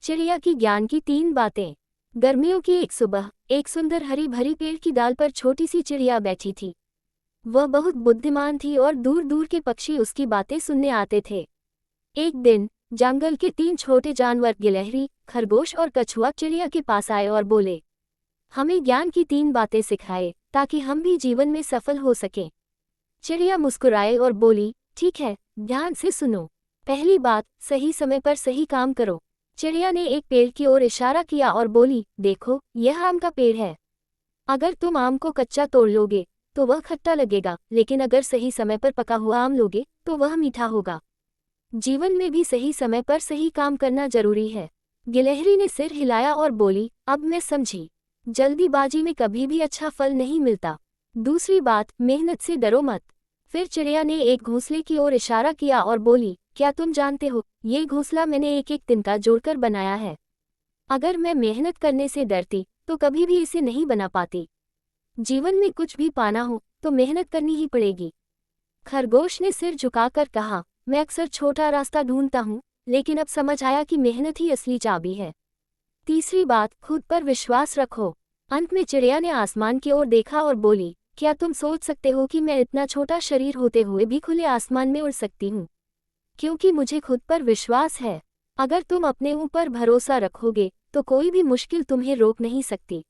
चिड़िया की ज्ञान की 3 बातें। गर्मियों की एक सुबह एक सुंदर हरी भरी पेड़ की डाल पर छोटी सी चिड़िया बैठी थी। वह बहुत बुद्धिमान थी और दूर दूर के पक्षी उसकी बातें सुनने आते थे। एक दिन जंगल के 3 छोटे जानवर गिलहरी, खरगोश और कछुआ चिड़िया के पास आए और बोले, हमें ज्ञान की 3 बातें सिखाए ताकि हम भी जीवन में सफल हो सकें। चिड़िया मुस्कुराए और बोली, ठीक है, ध्यान से सुनो। पहली बात, सही समय पर सही काम करो। चिड़िया ने एक पेड़ की ओर इशारा किया और बोली, देखो, यह आम का पेड़ है। अगर तुम आम को कच्चा तोड़ लोगे तो वह खट्टा लगेगा, लेकिन अगर सही समय पर पका हुआ आम लोगे तो वह मीठा होगा। जीवन में भी सही समय पर सही काम करना जरूरी है। गिलहरी ने सिर हिलाया और बोली, अब मैं समझी। जल्दीबाजी में कभी भी अच्छा फल नहीं मिलता। दूसरी बात, मेहनत से डरो मत। फिर चिड़िया ने एक घोंसले की ओर इशारा किया और बोली, क्या तुम जानते हो, ये घोंसला मैंने एक एक तिनका जोड़कर बनाया है। अगर मैं मेहनत करने से डरती तो कभी भी इसे नहीं बना पाती। जीवन में कुछ भी पाना हो तो मेहनत करनी ही पड़ेगी। खरगोश ने सिर झुकाकर कहा, मैं अक्सर छोटा रास्ता ढूंढता हूँ, लेकिन अब समझ आया कि मेहनत ही असली चाबी है। तीसरी बात, खुद पर विश्वास रखो। अंत में चिड़िया ने आसमान की ओर देखा और बोली, क्या तुम सोच सकते हो कि मैं इतना छोटा शरीर होते हुए भी खुले आसमान में उड़ सकती हूँ? क्योंकि मुझे खुद पर विश्वास है। अगर तुम अपने ऊपर भरोसा रखोगे तो कोई भी मुश्किल तुम्हें रोक नहीं सकती।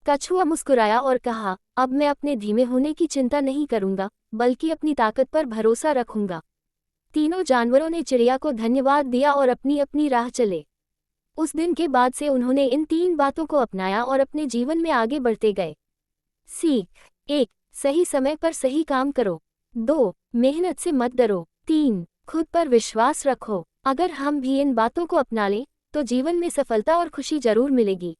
कछुआ मुस्कुराया और कहा, अब मैं अपने धीमे होने की चिंता नहीं करूंगा, बल्कि अपनी ताकत पर भरोसा रखूंगा। तीनों जानवरों ने चिड़िया को धन्यवाद दिया और अपनी अपनी राह चले। उस दिन के बाद से उन्होंने इन 3 बातों को अपनाया और अपने जीवन में आगे बढ़ते गए। सीख 1, सही समय पर सही काम करो। 2, मेहनत से मत डरो। 3, खुद पर विश्वास रखो। अगर हम भी इन बातों को अपना लें तो जीवन में सफलता और खुशी जरूर मिलेगी।